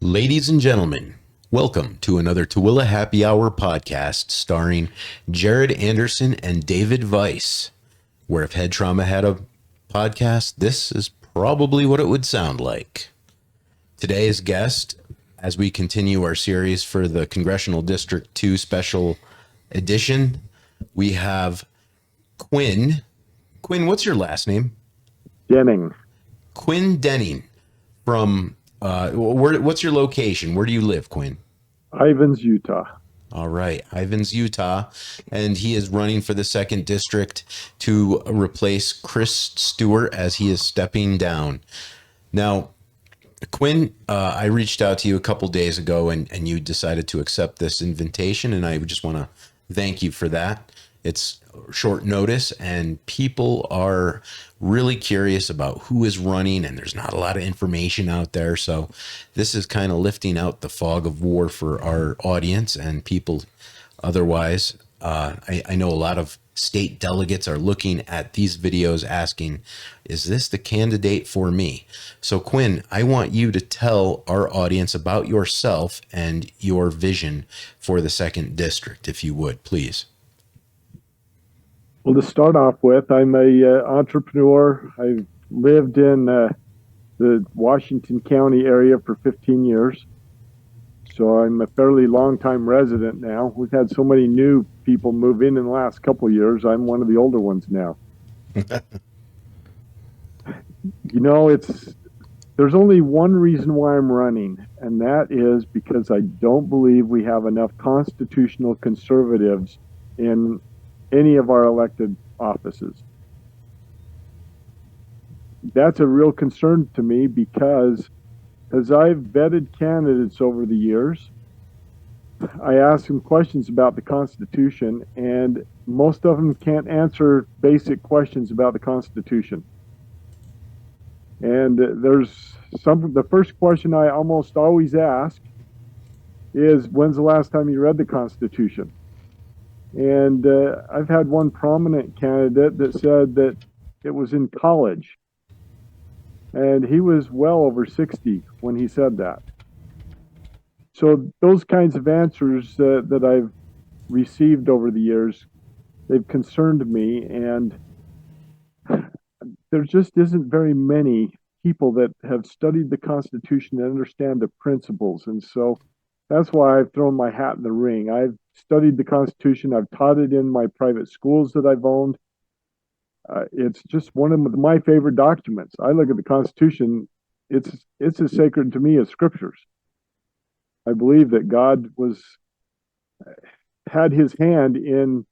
Ladies and gentlemen, welcome to another Tooele Happy Hour podcast starring Jared Anderson and David Weiss, where if head trauma had a podcast, this is probably what it would sound like. Today's guest, as we continue our series for the Congressional District 2 Special Edition, we have Quin. Quin, what's your last name? Denning. Quin Denning from what's your location? Where do you live, Quin? Ivins, Utah. All right, Ivins, Utah, and he is running for the 2nd District to replace Chris Stewart as he is stepping down. Now, Quin, I reached out to you a couple days ago, and you decided to accept this invitation, and I just want to thank you for that. It's short notice, and people are really curious about who is running, and there's not a lot of information out there. So this is kind of lifting out the fog of war for our audience and people otherwise. I know a lot of state delegates are looking at these videos asking, is this the candidate for me? So Quin, I want you to tell our audience about yourself and your vision for the 2nd District, if you would, please. Well, to start off with, I'm a entrepreneur. I've lived in the Washington County area for 15 years. So I'm a fairly long-time resident now. We've had so many new people move in the last couple of years. I'm one of the older ones now. There's only one reason why I'm running, and that is because I don't believe we have enough constitutional conservatives in any of our elected offices. That's a real concern to me because as I've vetted candidates over the years, I ask them questions about the Constitution, and most of them can't answer basic questions about the Constitution. And the first question I almost always ask is, when's the last time you read the Constitution? And I've had one prominent candidate that said that it was in college. And he was well over 60 when he said that. So those kinds of answers that I've received over the years, they've concerned me. And there just isn't very many people that have studied the Constitution and understand the principles. And so that's why I've thrown my hat in the ring. I've studied the Constitution. I've taught it in my private schools that I've owned. It's just one of my favorite documents. I look at the Constitution. It's as sacred to me as scriptures. I believe that God had his hand in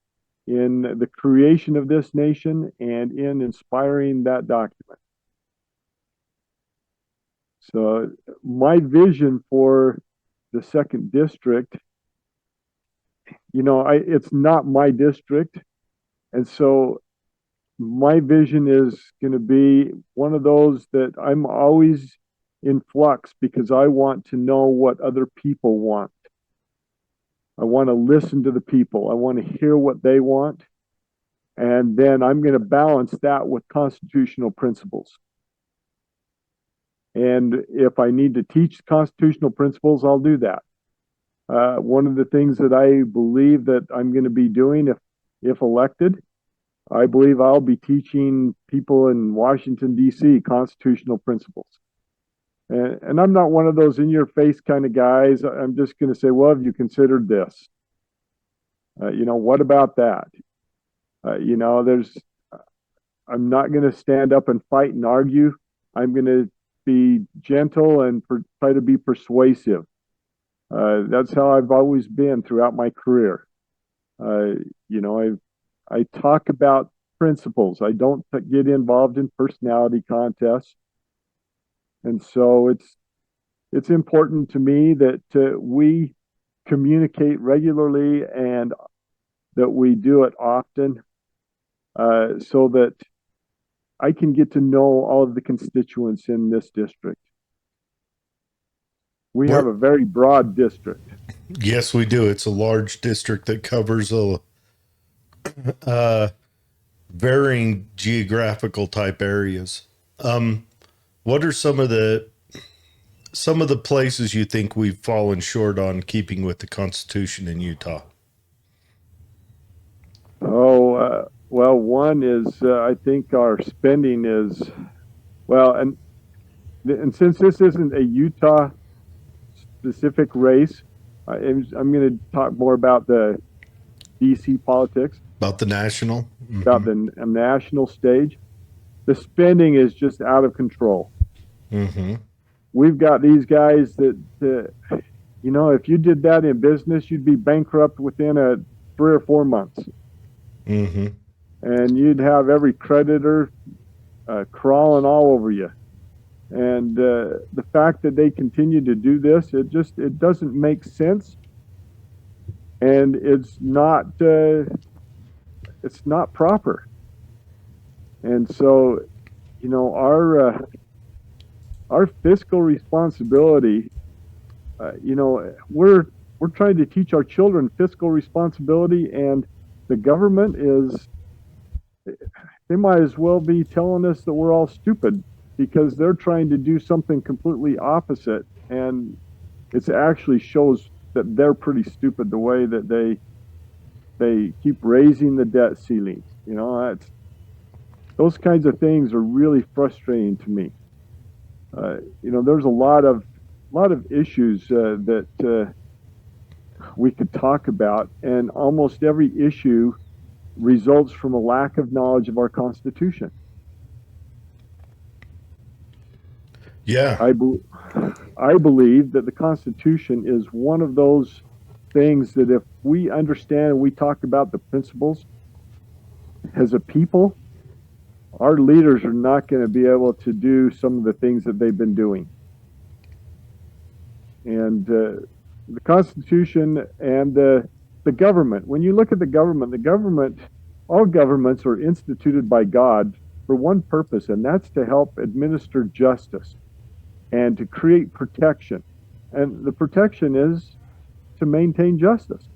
the creation of this nation and in inspiring that document. So my vision for the 2nd District, it's not my district. And so my vision is going to be one of those that I'm always in flux because I want to know what other people want. I want to listen to the people. I want to hear what they want. And then I'm going to balance that with constitutional principles. And if I need to teach constitutional principles, I'll do that. One of the things that I believe that I'm going to be doing if elected, I believe I'll be teaching people in Washington, D.C. constitutional principles. And I'm not one of those in-your-face kind of guys. I'm just going to say, well, have you considered this? What about that? I'm not going to stand up and fight and argue. I'm going to be gentle and try to be persuasive. That's how I've always been throughout my career. I talk about principles. I don't get involved in personality contests. And so it's important to me that we communicate regularly and that we do it often so that I can get to know all of the constituents in this district. We have a very broad district. Yes, we do. It's a large district that covers varying geographical type areas. What are some of the some of the places you think we've fallen short on keeping with the Constitution in Utah? Well, one is I think our spending is well, and since this isn't a Utah specific race, I'm going to talk more about the DC politics, About the national? about the national stage. The spending is just out of control. Mm-hmm. We've got these guys that, if you did that in business, you'd be bankrupt within 3 or 4 months. Mm-hmm. And you'd have every creditor crawling all over you. And the fact that they continue to do this, it doesn't make sense, and it's not proper. And so, our fiscal responsibility, we're trying to teach our children fiscal responsibility, and the government they might as well be telling us that we're all stupid, because they're trying to do something completely opposite, and it actually shows that they're pretty stupid the way that they keep raising the debt ceiling. Those kinds of things are really frustrating to me. There's a lot of issues that we could talk about, and almost every issue results from a lack of knowledge of our Constitution. Yeah. I believe that the Constitution is one of those things that if we understand and we talk about the principles as a people, our leaders are not going to be able to do some of the things that they've been doing. And the Constitution and the government, when you look at the government, all governments are instituted by God for one purpose, and that's to help administer justice and to create protection. And the protection is to maintain justice.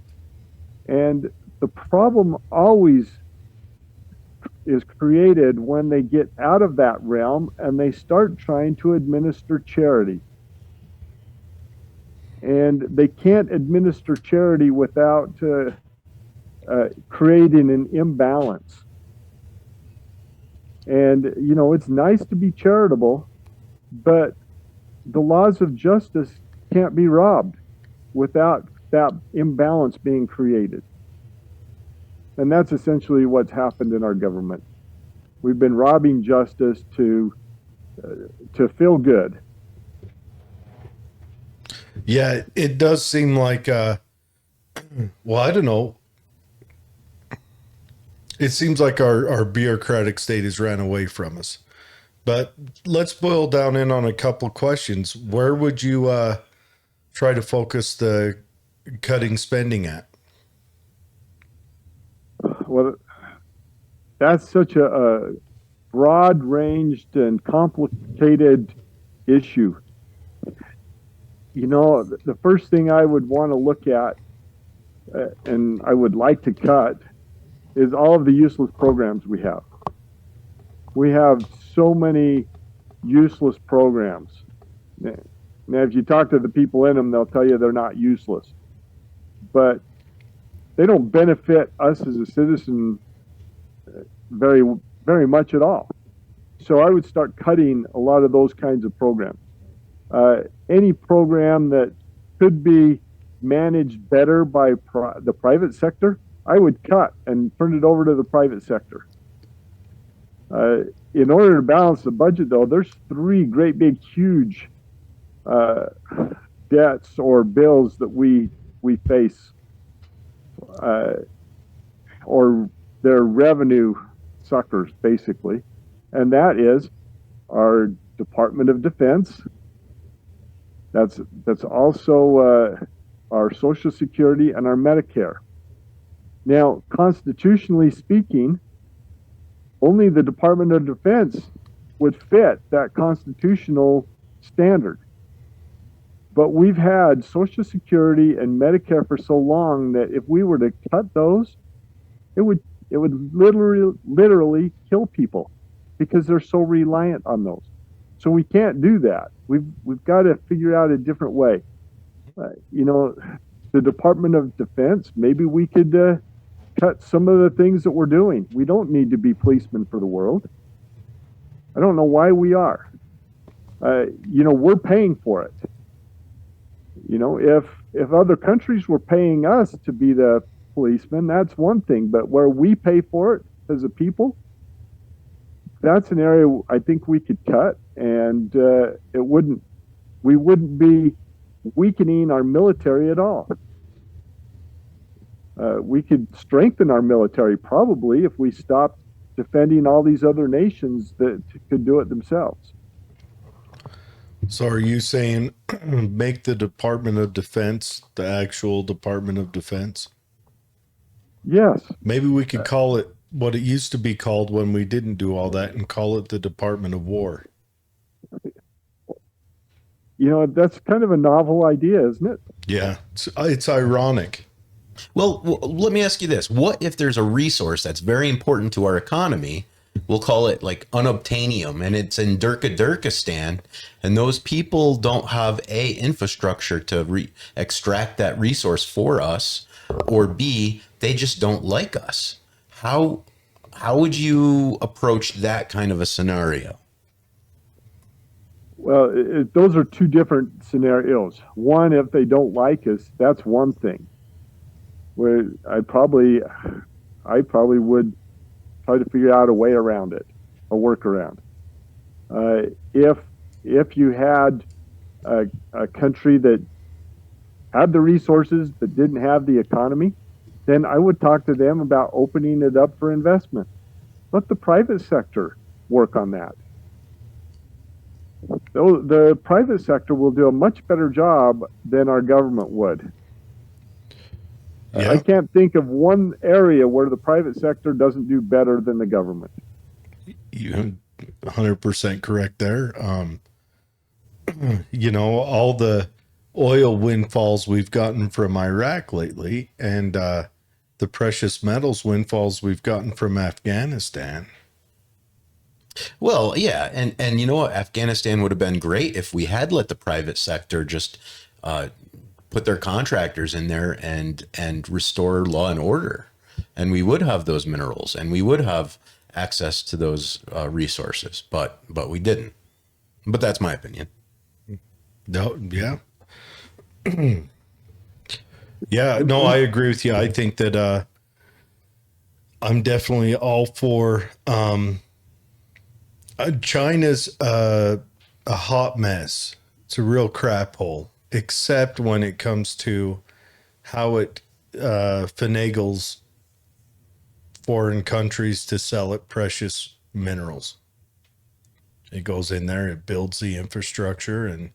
And the problem always is created when they get out of that realm and they start trying to administer charity. And they can't administer charity without creating an imbalance. And, it's nice to be charitable, but the laws of justice can't be robbed without that imbalance being created. And that's essentially what's happened in our government. We've been robbing justice to feel good. Yeah, it does seem like, well, I don't know. It seems like our bureaucratic state has ran away from us. But let's boil down in on a couple questions. Where would you try to focus the cutting spending at? Well, that's such a broad-ranged and complicated issue. The first thing I would want to look at, and I would like to cut, is all of the useless programs we have. We have so many useless programs. Now, if you talk to the people in them, they'll tell you they're not useless. But they don't benefit us as a citizen very, very much at all. So I would start cutting a lot of those kinds of programs. Any program that could be managed better by the private sector, I would cut and turn it over to the private sector. In order to balance the budget, though, there's 3 great big huge debts or bills that we face, or they're revenue suckers, basically. And that is our Department of Defense. That's also our Social Security and our Medicare. Now, constitutionally speaking, only the Department of Defense would fit that constitutional standard. But we've had Social Security and Medicare for so long that if we were to cut those, it would literally kill people, because they're so reliant on those. So we can't do that. We've got to figure out a different way. The Department of Defense, maybe we could cut some of the things that we're doing. We don't need to be policemen for the world. I don't know why we are. We're paying for it. If other countries were paying us to be the policemen, that's one thing. But where we pay for it as a people, that's an area I think we could cut, and we wouldn't be weakening our military at all. We could strengthen our military probably if we stopped defending all these other nations that could do it themselves. So are you saying make the Department of Defense the actual Department of Defense? Yes. Maybe we could call it what it used to be called when we didn't do all that and call it the Department of War. That's kind of a novel idea, isn't it? Yeah, it's ironic. Well, let me ask you this. What if there's a resource that's very important to our economy? We'll call it like unobtainium, and it's in Durkistan, and those people don't have A, infrastructure to extract that resource for us, or B, they just don't like us. How would you approach that kind of a scenario? Well, those are two different scenarios. One, if they don't like us, that's one thing. Where I probably would try to figure out a way around it, a workaround. If you had a country that had the resources but didn't have the economy, then I would talk to them about opening it up for investment. Let the private sector work on that. The private sector will do a much better job than our government would. Yeah. I can't think of one area where the private sector doesn't do better than the government. You're 100% correct there. All the oil windfalls we've gotten from Iraq lately, and the precious metals windfalls we've gotten from Afghanistan. Well, yeah, and you know what? Afghanistan would have been great if we had let the private sector just put their contractors in there and restore law and order, and we would have those minerals and we would have access to those resources, but we didn't. But that's my opinion. No, yeah. Yeah, no, I agree with you. I think that I'm definitely all for China's a hot mess. It's a real crap hole, except when it comes to how it finagles foreign countries to sell it precious minerals. It goes in there, it builds the infrastructure and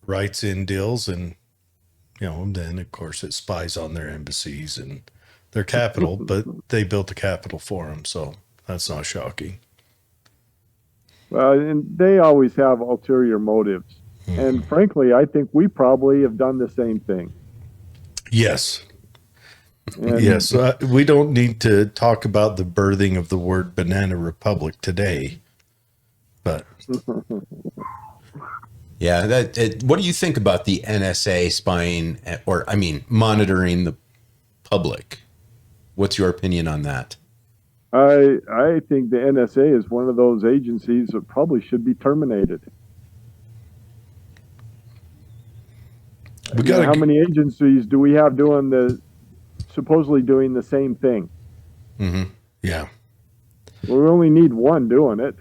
writes in deals, and then of course it spies on their embassies and their capital, but they built the capital for them, so that's not shocking. Well, and they always have ulterior motives. Mm-hmm. And frankly, I think we probably have done the same thing. Yes. Yes. We don't need to talk about the birthing of the word banana republic today, but yeah, what do you think about the NSA spying monitoring the public? What's your opinion on that? I think the NSA is one of those agencies that probably should be terminated. How many agencies do we have supposedly doing the same thing? Mm-hmm. Yeah. Well, we only need one doing it.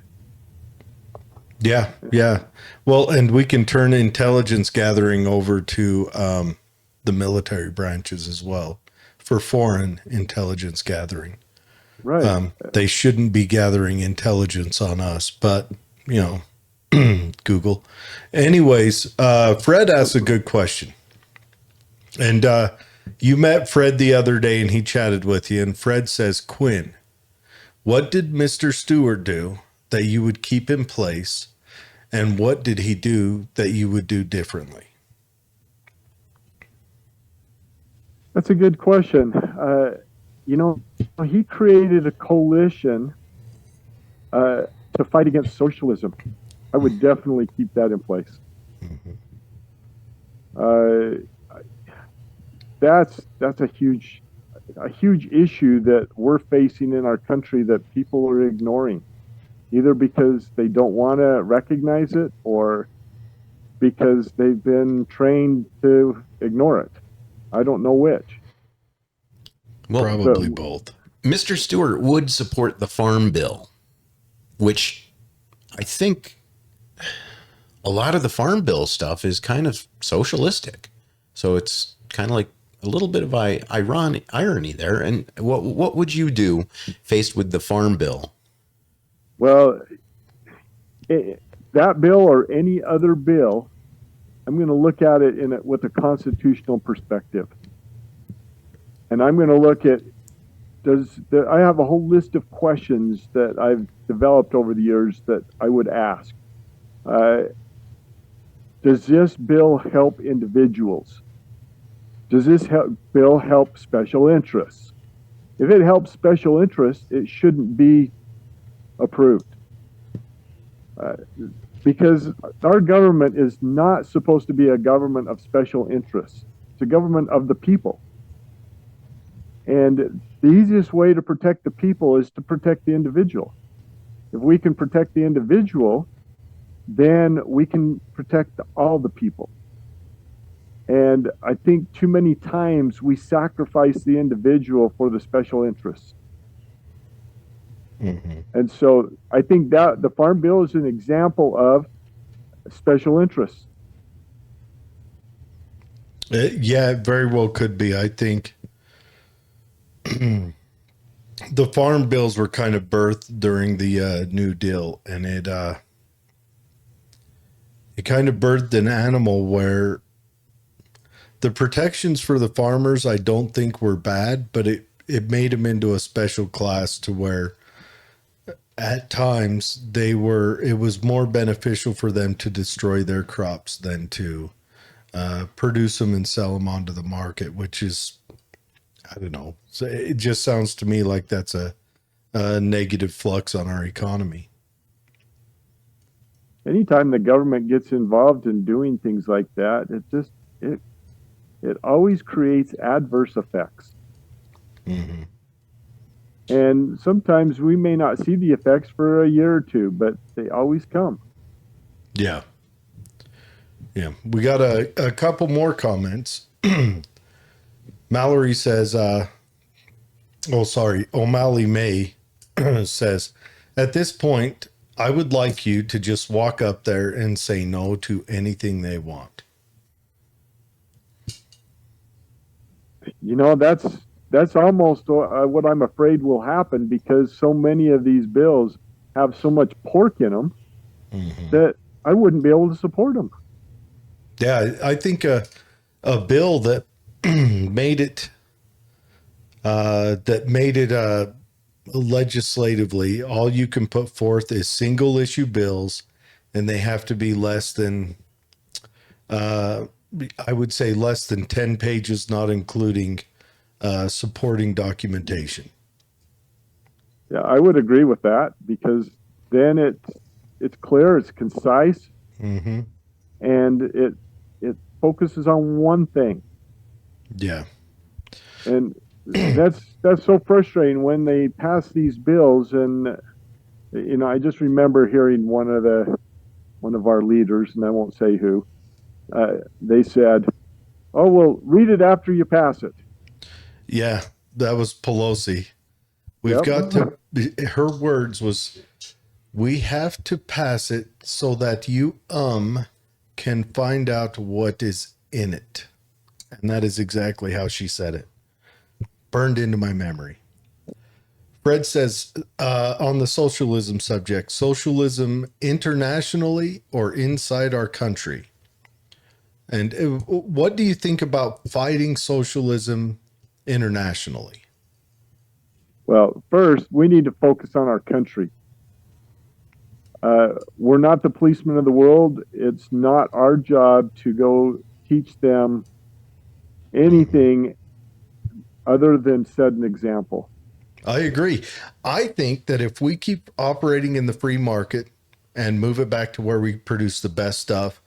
Yeah, yeah. Well, and we can turn intelligence gathering over to the military branches as well for foreign intelligence gathering. Right. They shouldn't be gathering intelligence on us, but, Google. Anyways, Fred asked a good question. And you met Fred the other day and he chatted with you. And Fred says, Quin, what did Mr. Stewart do that you would keep in place? And what did he do that you would do differently? That's a good question. He created a coalition to fight against socialism. I would definitely keep that in place. Uh, that's a huge issue that we're facing in our country that people are ignoring, either because they don't want to recognize it or because they've been trained to ignore it. I don't know which. Well, Probably both. Mr. Stewart would support the farm bill, which I think a lot of the farm bill stuff is kind of socialistic. So it's kind of like a little bit of irony there. And what would you do faced with the farm bill? Well, that bill or any other bill, I'm going to look at it with a constitutional perspective. And I'm going to look at, I have a whole list of questions that I've developed over the years that I would ask. Does this bill help individuals? Does this bill help special interests? If it helps special interests, it shouldn't be approved. Because our government is not supposed to be a government of special interests. It's a government of the people. And the easiest way to protect the people is to protect the individual. If we can protect the individual, then we can protect all the people. And I think too many times we sacrifice the individual for the special interests. Mm-hmm. And so I think that the Farm Bill is an example of special interests. Yeah, it very well could be. I think the farm bills were kind of birthed during the New Deal, and it kind of birthed an animal where the protections for the farmers I don't think were bad, but it made them into a special class to where at times it was more beneficial for them to destroy their crops than to produce them and sell them onto the market, which is, I don't know. So it just sounds to me like that's a negative flux on our economy. Anytime the government gets involved in doing things like that, it always creates adverse effects. Mm-hmm. And sometimes we may not see the effects for a year or two, but they always come. Yeah. Yeah. We got a couple more comments. Mallory says, O'Malley May says, at this point, I would like you to just walk up there and say no to anything they want. You know, that's almost what I'm afraid will happen, because so many of these bills have so much pork in them that I wouldn't be able to support them. Yeah, I think a bill that made it legislatively, all you can put forth is single issue bills, and they have to be less than I would say less than 10 pages, not including supporting documentation. Yeah, I would agree with that, because then it's clear, it's concise, and it focuses on one thing. Yeah. And that's so frustrating when they pass these bills. And you know, I just remember hearing one of our leaders, and I won't say who, they said, "Oh, well, read it after you pass it." Yeah, that was Pelosi. We've got to, her words was, we have to pass it so that you can find out what is in it. And that is exactly how she said it. Burned into my memory. Fred says, on the socialism subject, socialism internationally or inside our country? And what do you think about fighting socialism internationally? Well, first, we need to focus on our country. We're not the policemen of the world. It's not our job to go teach them anything other than set an example. I agree. I think that if we keep operating in the free market, and move it back to where we produce the best stuff.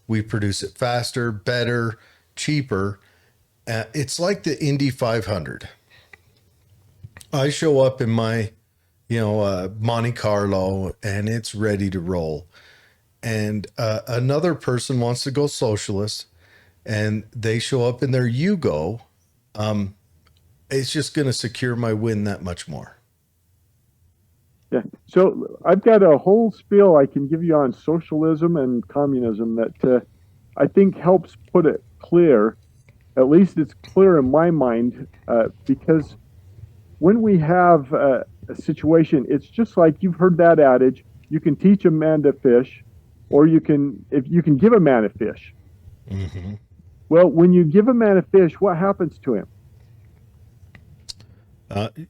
We produce it faster, better, cheaper. It's like the Indy 500. I show up in my, Monte Carlo, and it's ready to roll. And another person wants to go socialist, and they show up in their Yugo. It's just going to secure my win that much more. Yeah. So I've got a whole spiel I can give you on socialism and communism that I think helps put it clear. At least it's clear in my mind, because when we have a situation, it's just like you've heard that adage: you can teach a man to fish, or if you can give a man a fish. Mm-hmm. Well, when you give a man a fish, what happens to him?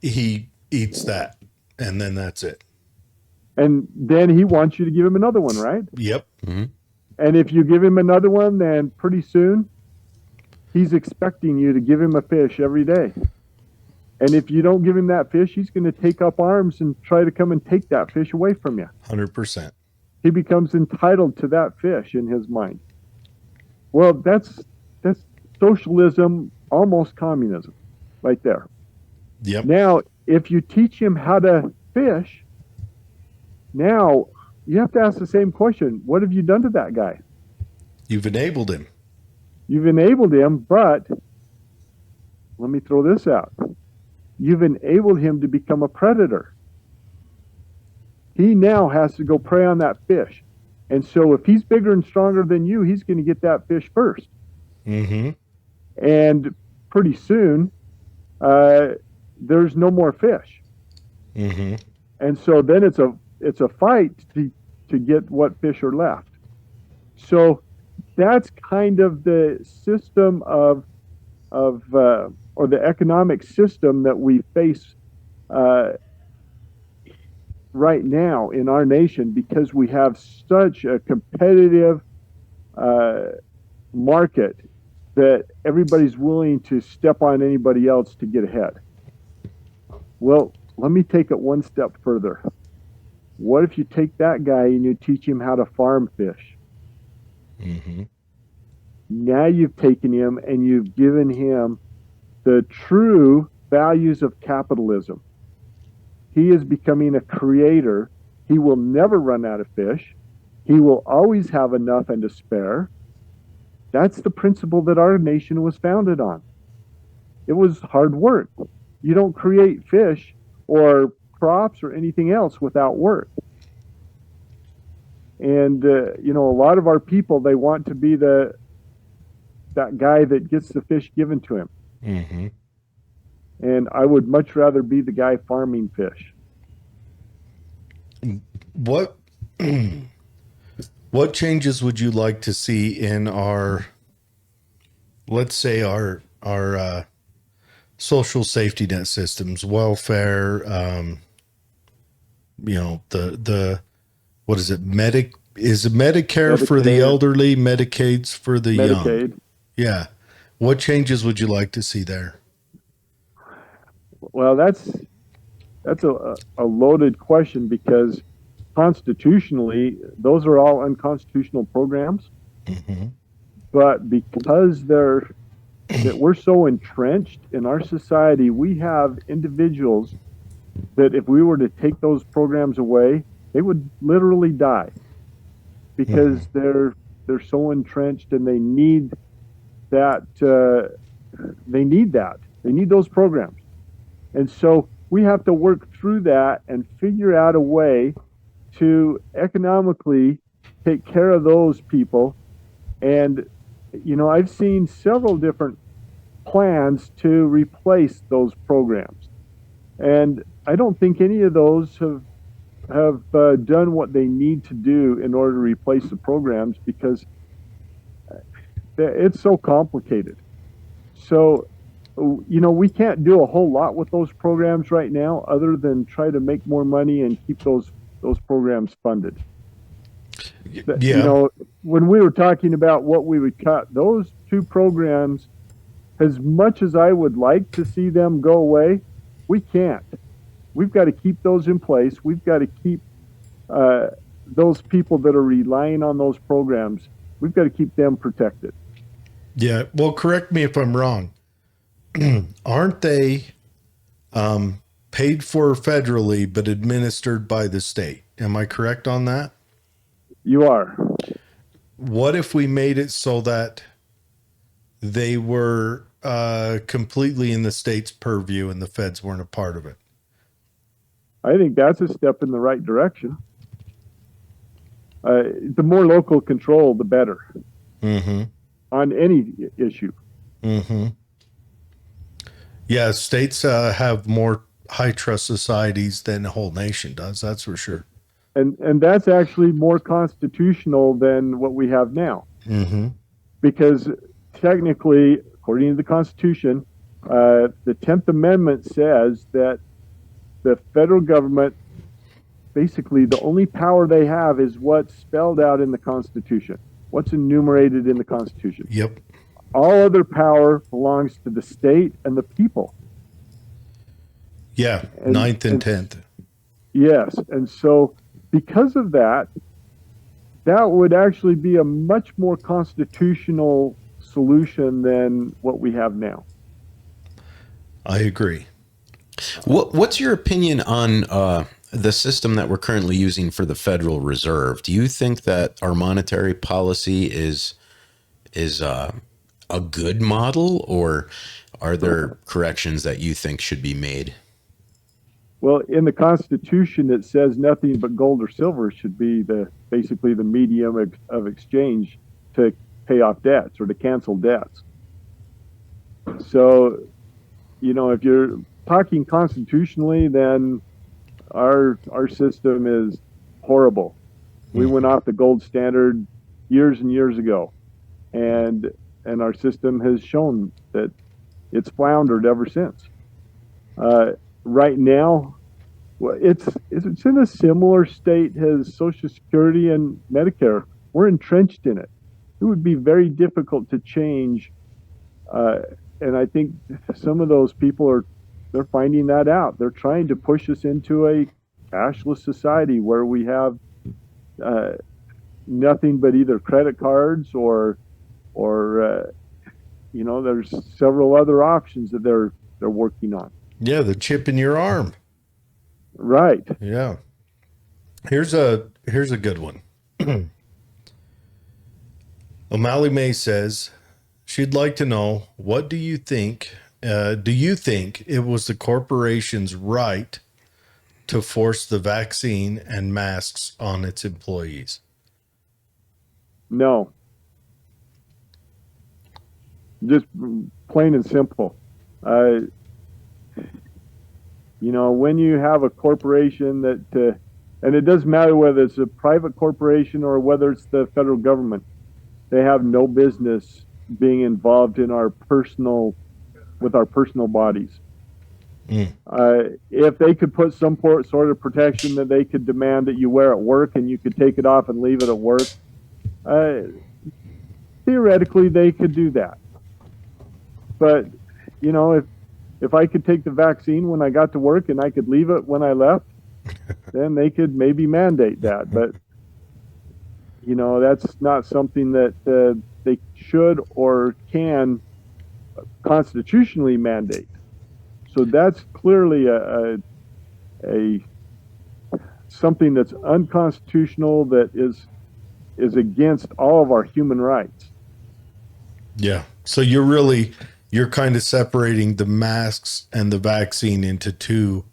He eats that, and then that's it. And then he wants you to give him another one, right? Yep. Mm-hmm. And if you give him another one, then pretty soon he's expecting you to give him a fish every day. And if you don't give him that fish, he's going to take up arms and try to come and take that fish away from you. 100%. He becomes entitled to that fish in his mind. Well, that's socialism, almost communism, right there. Yep. Now, if you teach him how to fish, now you have to ask the same question: what have you done to that guy? You've enabled him. You've enabled him, but let me throw this out. You've enabled him to become a predator. He now has to go prey on that fish. And so if he's bigger and stronger than you, he's going to get that fish first. Mm-hmm. And pretty soon, there's no more fish. Mm-hmm. And so then it's a fight to get what fish are left. So that's kind of the system or the economic system that we face right now in our nation, because we have such a competitive market that everybody's willing to step on anybody else to get ahead. Well, let me take it one step further. What if you take that guy and you teach him how to farm fish? Mm-hmm. Now you've taken him and you've given him the true values of capitalism. He is becoming a creator. He will never run out of fish. He will always have enough and to spare. That's the principle that our nation was founded on. It was hard work. You don't create fish or crops or anything else without work. And, a lot of our people, they want to be that guy that gets the fish given to him. Mm-hmm. And I would much rather be the guy farming fish. What changes would you like to see in our, let's say our social safety net systems, welfare, what is it? Is it Medicare for the elderly, Medicaid's for the Medicaid. young? Yeah. What changes would you like to see there? Well, that's a loaded question, because constitutionally, those are all unconstitutional programs. Mm-hmm. But because that we're so entrenched in our society, we have individuals that if we were to take those programs away, they would literally die, because they're so entrenched and they need that. They need those programs. And so we have to work through that and figure out a way to economically take care of those people. And, I've seen several different plans to replace those programs. And I don't think any of those have done what they need to do in order to replace the programs, because it's so complicated. So, we can't do a whole lot with those programs right now, other than try to make more money and keep those programs funded. Yeah. When we were talking about what we would cut, those two programs, as much as I would like to see them go away, we can't. We've got to keep those in place. We've got to keep those people that are relying on those programs, we've got to keep them protected. Yeah. Well, correct me if I'm wrong. Aren't they paid for federally but administered by the state? Am I correct on that? You are. What if we made it so that they were completely in the state's purview and the feds weren't a part of it? I think that's a step in the right direction. The more local control, the better. Mm-hmm. On any issue. Mm-hmm. Yeah, states have more high trust societies than the whole nation does. That's for sure. And that's actually more constitutional than what we have now. Mm-hmm. Because technically, according to the Constitution, the 10th Amendment says that the federal government, basically the only power they have is what's spelled out in the Constitution, what's enumerated in the Constitution. Yep. All other power belongs to the state and the people. Yeah, 9th and 10th. Yes, and so because of that, that would actually be a much more constitutional solution than what we have now. I agree. What's your opinion on the system that we're currently using for the Federal Reserve? Do you think that our monetary policy is a good model, or are there corrections that you think should be made? Well, in the Constitution, it says nothing but gold or silver should be basically the medium of exchange to pay off debts or to cancel debts. So, if you're talking constitutionally, then our system is horrible. We went off the gold standard years and years ago, and our system has shown that it's floundered ever since. Right now, it's in a similar state as Social Security and Medicare. We're entrenched in it. It would be very difficult to change, and I think some of those people they're finding that out. They're trying to push us into a cashless society where we have nothing but either credit cards or there's several other options that they're working on. Yeah, the chip in your arm. Right. Yeah. Here's a good one. O'Malley May says she'd like to know, what do you think it was the corporation's right to force the vaccine and masks on its employees? No. Just plain and simple. When you have a corporation that, and it doesn't matter whether it's a private corporation or whether it's the federal government, they have no business being involved in our personal bodies. If they could put some sort of protection that they could demand that you wear at work and you could take it off and leave it at work, theoretically they could do that. But, if I could take the vaccine when I got to work and I could leave it when I left, then they could maybe mandate that. But, that's not something that they should or can constitutionally mandate. So that's clearly a something that's unconstitutional, that is against all of our human rights. Yeah. So you're kind of separating the masks and the vaccine into two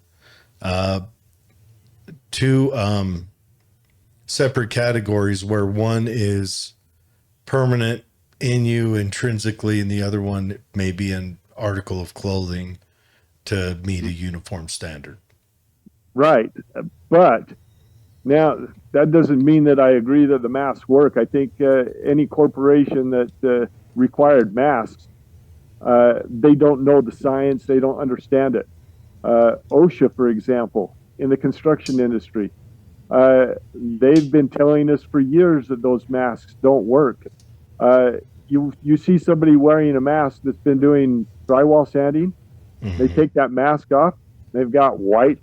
separate categories, where one is permanent in you intrinsically and the other one may be an article of clothing to meet a uniform standard. Right. But now that doesn't mean that I agree that the masks work. I think any corporation that required masks, they don't know the science. They don't understand it. OSHA, for example, in the construction industry, they've been telling us for years that those masks don't work. You see somebody wearing a mask that's been doing drywall sanding. Mm-hmm. They take that mask off. They've got white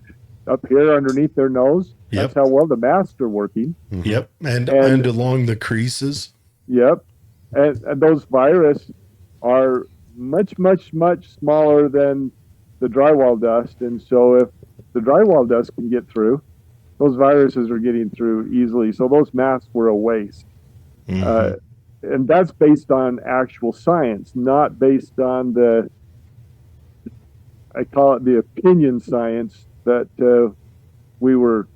up here underneath their nose. That's Yep. how well the masks are working. Yep. And And- along the creases. Yep. And those virus are much, much, much smaller than the drywall dust. And so if the drywall dust can get through, those viruses are getting through easily. So those masks were a waste. Mhm. And that's based on actual science, not based on I call it the opinion science that we were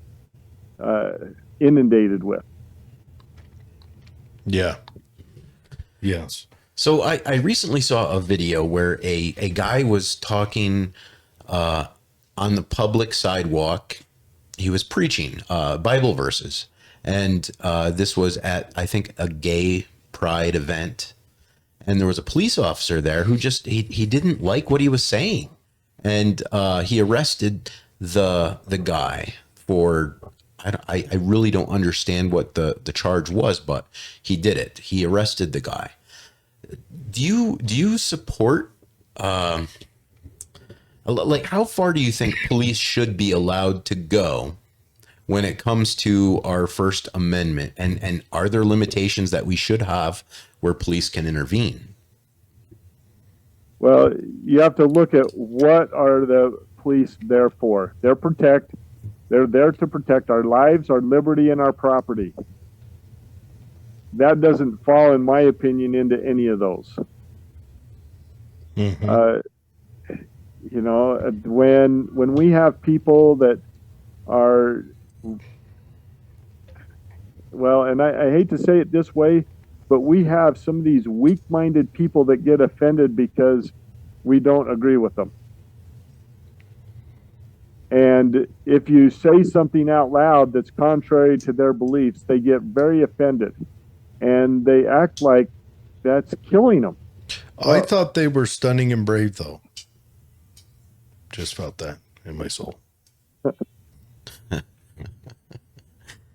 inundated with. Yeah. Yes. So I recently saw a video where a guy was talking on the public sidewalk. He was preaching Bible verses. And this was at, I think, a gay pride event. And there was a police officer there who just, he didn't like what he was saying. And he arrested the guy for, I really don't understand what the charge was, but he did it. He arrested the guy. Do you support like how far do you think police should be allowed to go when it comes to our First Amendment, and are there limitations that we should have where police can intervene? Well, you have to look at what are the police there for. They're there to protect our lives, our liberty, and our property. That doesn't fall, in my opinion, into any of those. Mhm. You know, when we have people that are, well, and I hate to say it this way, but we have some of these weak-minded people that get offended because we don't agree with them. And if you say something out loud that's contrary to their beliefs, they get very offended. And they act like that's killing them. I thought they were stunning and brave, though. Just felt that in my soul.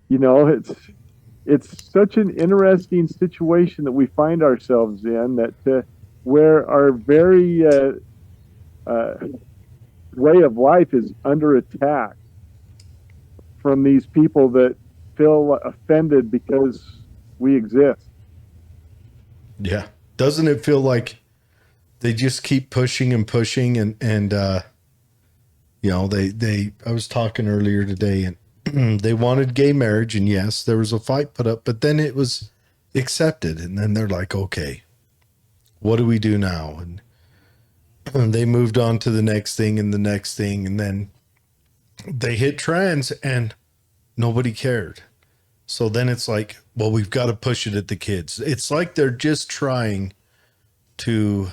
You know, it's such an interesting situation that we find ourselves in, that where our very way of life is under attack from these people that feel offended because we exist. Yeah. Doesn't it feel like they just keep pushing and pushing and you know, I was talking earlier today, and they wanted gay marriage, and yes, there was a fight put up, but then it was accepted, and then they're like, okay, what do we do now? And they moved on to the next thing and the next thing, and then they hit trans and nobody cared. So then it's like, well, we've got to push it at the kids. It's like they're just trying to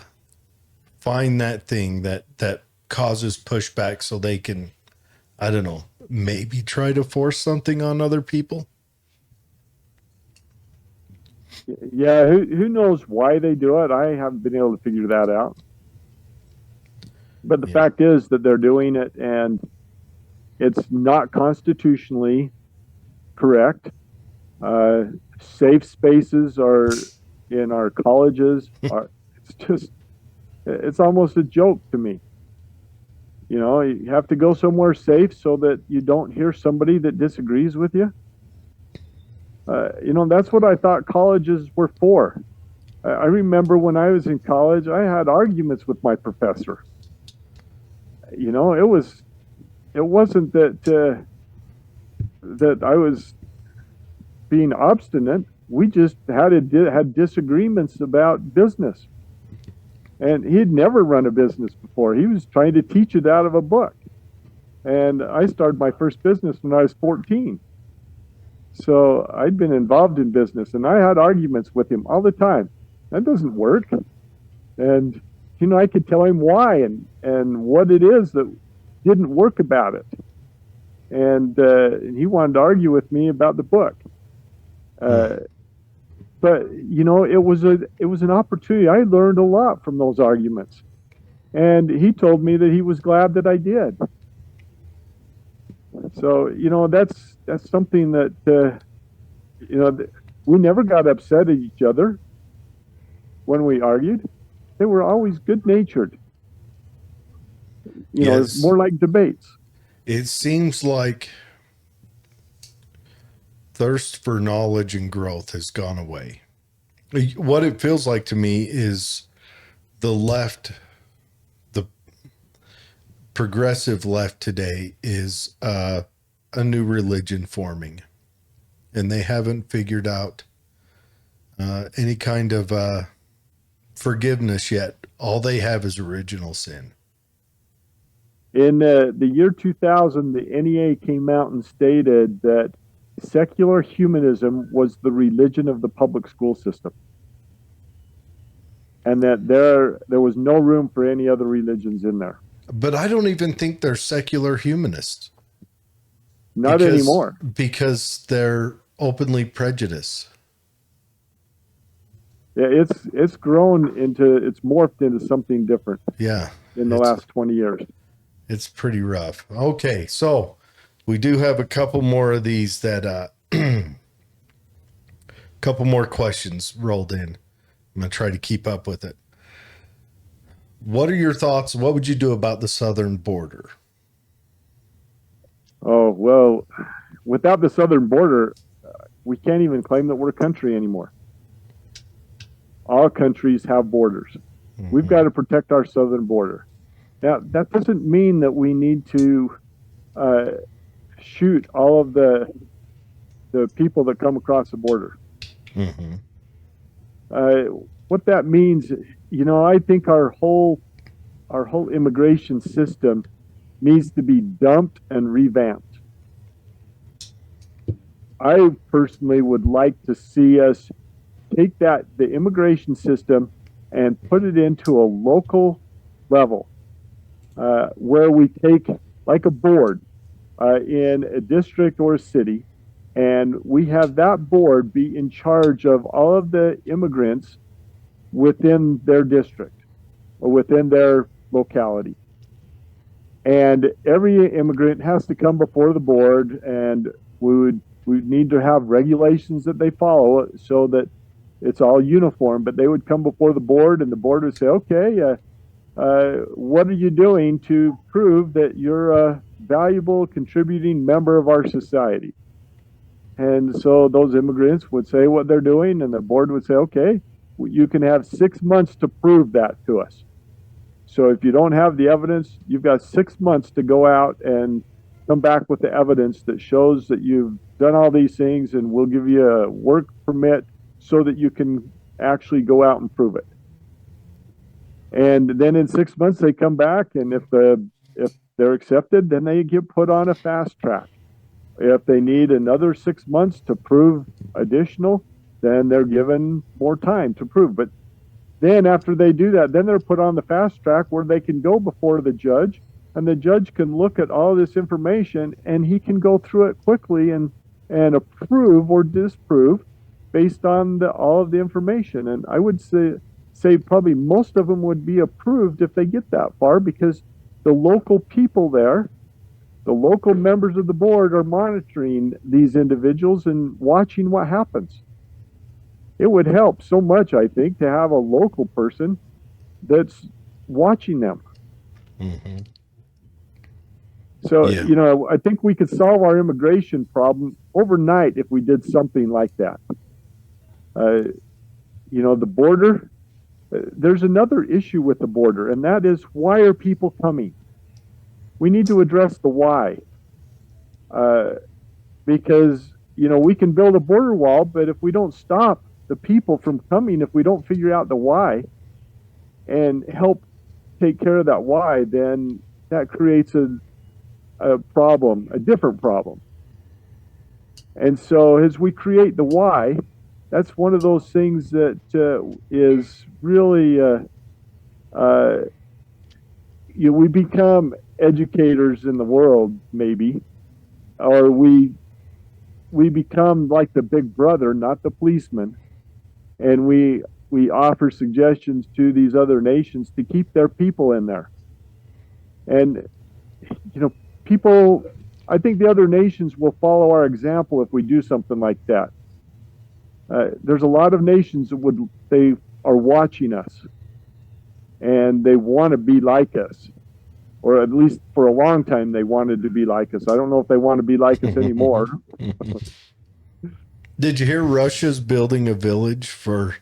find that thing that causes pushback so they can, I don't know, maybe try to force something on other people. Yeah, who knows why they do it? I haven't been able to figure that out. But the fact is that they're doing it, and it's not constitutionally correct. Safe spaces are in our colleges. It's almost a joke to me. You know, you have to go somewhere safe so that you don't hear somebody that disagrees with you. You know, that's what I thought colleges were for. I remember when I was in college, I had arguments with my professor. You know, it wasn't that that I was being obstinate. We just had disagreements about business. And he'd never run a business before. He was trying to teach it out of a book. And I started my first business when I was 14. So I'd been involved in business, and I had arguments with him all the time. That doesn't work. And, you know, I could tell him why and what it is that didn't work about it. And he wanted to argue with me about the book. But you know, it was an opportunity. I learned a lot from those arguments, and he told me that he was glad that I did. So you know, that's something that you know, we never got upset at each other when we argued. They were always good natured. You know, it's more like debates. It seems like thirst for knowledge and growth has gone away. What it feels like to me is the left, the progressive left today is a new religion forming, and they haven't figured out any kind of forgiveness yet. All they have is original sin. In the year 2000, the NEA came out and stated that secular humanism was the religion of the public school system, and that there was no room for any other religions in there. But I don't even think they're secular humanists. Not anymore. Because they're openly prejudiced. Yeah, it's grown into, it's morphed into something different. Yeah. In the last 20 years. It's pretty rough. Okay, so we do have a couple more of these that couple more questions rolled in. I'm going to try to keep up with it. What are your thoughts? What would you do about the southern border? Oh, well, without the southern border, we can't even claim that we're a country anymore. All countries have borders. Mm-hmm. We've got to protect our southern border. Now, that doesn't mean that we need to shoot all of the people that come across the border. Mm-hmm. What that means, I think our whole immigration system needs to be dumped and revamped. I personally would like to see us take the immigration system and put it into a local level. Where we take like a board in a district or a city, and we have that board be in charge of all of the immigrants within their district or within their locality. And every immigrant has to come before the board, and we need to have regulations that they follow so that it's all uniform. But they would come before the board, and the board would say, okay, what are you doing to prove that you're a valuable contributing member of our society? And so those immigrants would say what they're doing, and the board would say, okay, you can have 6 months to prove that to us. So if you don't have the evidence, you've got 6 months to go out and come back with the evidence that shows that you've done all these things, and we'll give you a work permit so that you can actually go out and prove it. And then in 6 months they come back, and if they're accepted, then they get put on a fast track. If they need another 6 months to prove additional, then they're given more time to prove. But then after they do that, then they're put on the fast track where they can go before the judge, and the judge can look at all this information, and he can go through it quickly and approve or disprove based on all of the information. And I would say probably most of them would be approved if they get that far, because the local people there, the local members of the board, are monitoring these individuals and watching what happens. It would help so much, I think, to have a local person that's watching them. Mm-hmm. So, yeah. I think we could solve our immigration problem overnight if we did something like that. The border, there's another issue with the border, and that is, why are people coming? We need to address the why. Because, we can build a border wall, but if we don't stop the people from coming, if we don't figure out the why and help take care of that why, then that creates a problem, a different problem. And so as we create the why, that's one of those things that is really, we become educators in the world, maybe, or we become like the big brother, not the policeman, and we offer suggestions to these other nations to keep their people in there. And people, I think the other nations will follow our example if we do something like that. There's a lot of nations that they are watching us, and they want to be like us, or at least for a long time they wanted to be like us. I don't know if they want to be like us anymore. Did you hear Russia's building a village for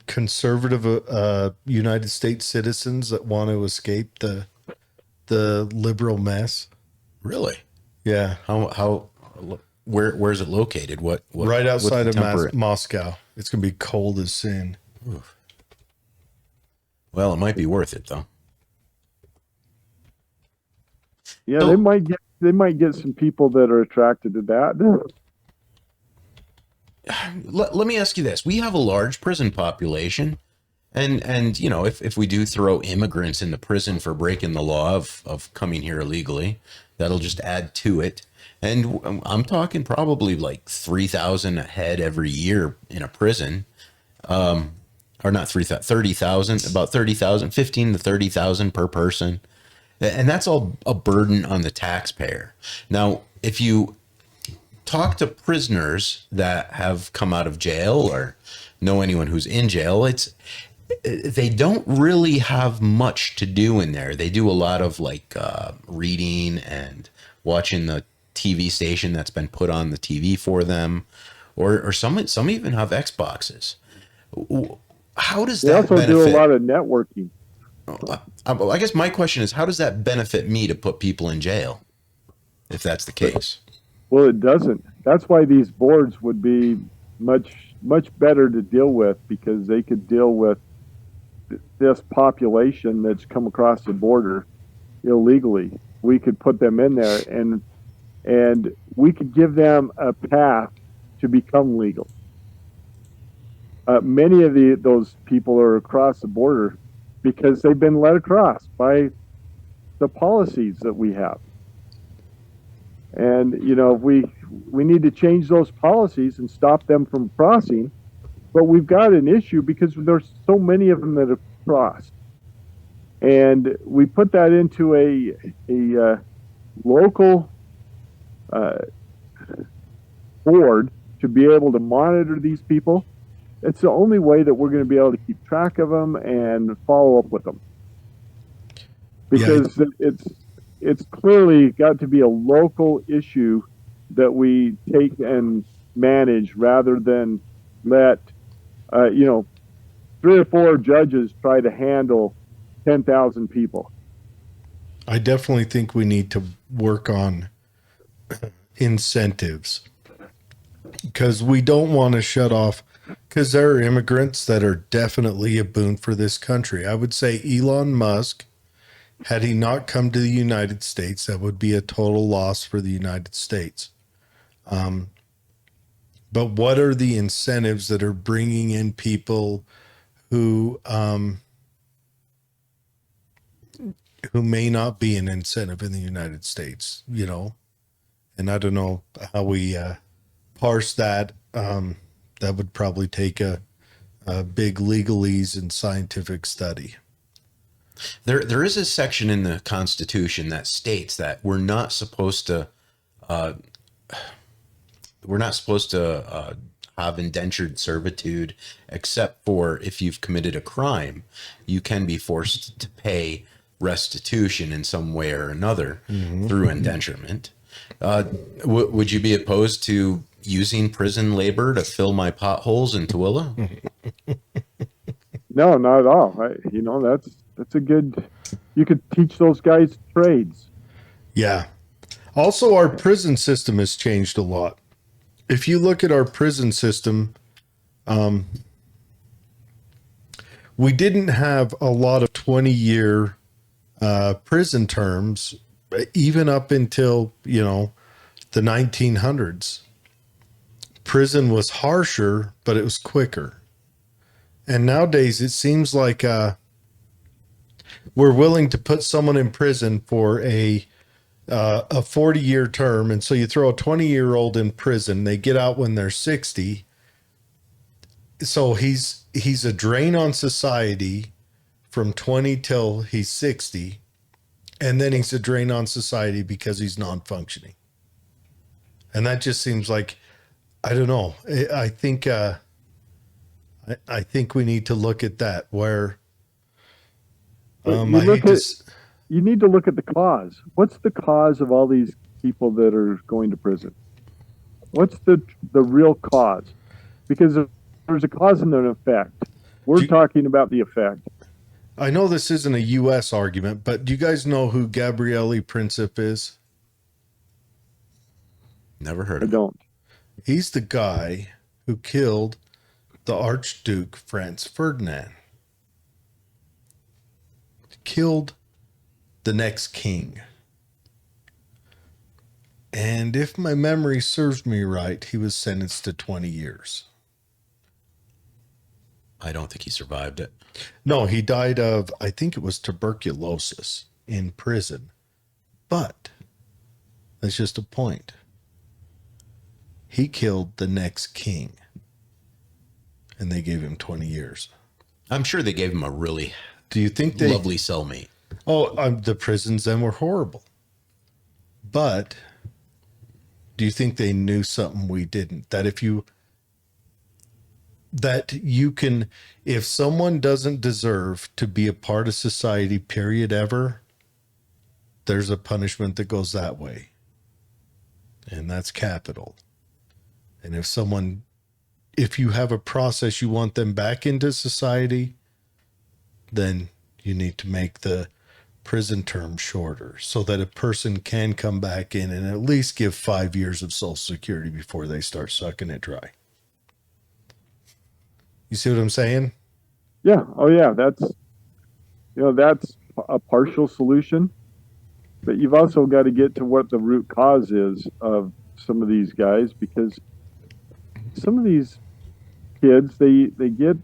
conservative United States citizens that want to escape the liberal mess? Really? Yeah, How where is it located? What right what's outside the of temperate? Moscow. It's gonna be cold as sin. Well, it might be worth it though. Yeah, So they might get some people that are attracted to that. let me ask you this: we have a large prison population, and you know, if we do throw immigrants into prison for breaking the law of coming here illegally, that'll just add to it. And I'm talking probably like 3,000 a head every year in a prison, or not 3,000, 30,000, about 30,000, 15 to 30,000 per person. And that's all a burden on the taxpayer. Now, if you talk to prisoners that have come out of jail or know anyone who's in jail, it's they don't really have much to do in there. They do a lot of like reading and watching the TV station that's been put on the TV for them, or some even have Xboxes. How does They that also do a lot benefit? of networking. I guess my question is, how does that benefit me to put people in jail if that's the case? Well, it doesn't. That's why these boards would be much better to deal with, because they could deal with this population that's come across the border illegally. We could put them in there, and we could give them a path to become legal. Many of those people are across the border because they've been led across by the policies that we have. And you know, we need to change those policies and stop them from crossing. But we've got an issue because there's so many of them that have crossed, and we put that into a local uh, board to be able to monitor these people. It's the only way that we're going to be able to keep track of them and follow up with them, Yeah, because it's clearly got to be a local issue that we take and manage, rather than let you know, 3 or 4 judges try to handle 10,000 people. I definitely think we need to work on incentives because we don't want to shut off, because there are immigrants that are definitely a boon for this country. I would say Elon Musk, had he not come to the United States, that would be a total loss for the United States. But what are the incentives that are bringing in people who who may not be an incentive in the United States, you know? And I don't know how we parse that. That would probably take a big legalese and scientific study. There is a section in the Constitution that states that uh, we're not supposed to have indentured servitude, except for if you've committed a crime, you can be forced to pay restitution in some way or another through indenturement. Uh, would you be opposed to using prison labor to fill my potholes in Tooele? No, not at all. You know, that's a good. You could teach those guys trades. Yeah. Also, our prison system has changed a lot. If you look at our prison system, we didn't have a lot of 20-year prison terms, even up until, you know, the 1900s. Prison was harsher, but it was quicker. And nowadays, it seems like we're willing to put someone in prison for a 40-year term, and so you throw a 20-year-old in prison. They get out when they're 60, so he's a drain on society from 20 till he's 60, and then he's a drain on society because he's non-functioning. And that just seems like, I don't know. I think we need to look at that. Where But I hate to. you need to look at the cause. What's the cause of all these people that are going to prison? What's the real cause? Because there's a cause and an effect. We're talking about the effect. I know this isn't a U.S. argument, but do you guys know who Gabriele Princip is? Never heard I of it. don't. He's the guy who killed the Archduke Franz Ferdinand. Killed the next king. And if my memory serves me right, he was sentenced to 20 years. I don't think he survived it. No, he died of, I think it was tuberculosis in prison. But that's just a point. He killed the next king. And they gave him 20 years. I'm sure they gave him a really Do you think they... lovely cellmate. Oh, the prisons then were horrible. But do you think they knew something we didn't? That you can, if someone doesn't deserve to be a part of society, period, ever, there's a punishment that goes that way. And that's capital. And if you have a process, you want them back into society, then you need to make the prison term shorter so that a person can come back in and at least give 5 years of Social Security before they start sucking it dry. You see what I'm saying? Yeah. Oh, yeah. That's a partial solution, but you've also got to get to what the root cause is of some of these guys, because some of these kids, they get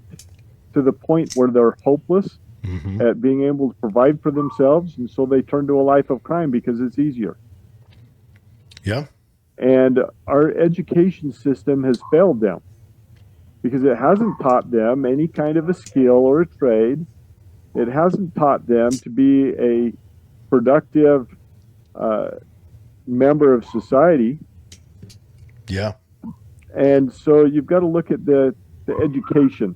to the point where they're hopeless at being able to provide for themselves, and so they turn to a life of crime because it's easier. Yeah. And our education system has failed them because it hasn't taught them any kind of a skill or a trade. It hasn't taught them to be a productive member of society. Yeah. And so you've got to look at the education.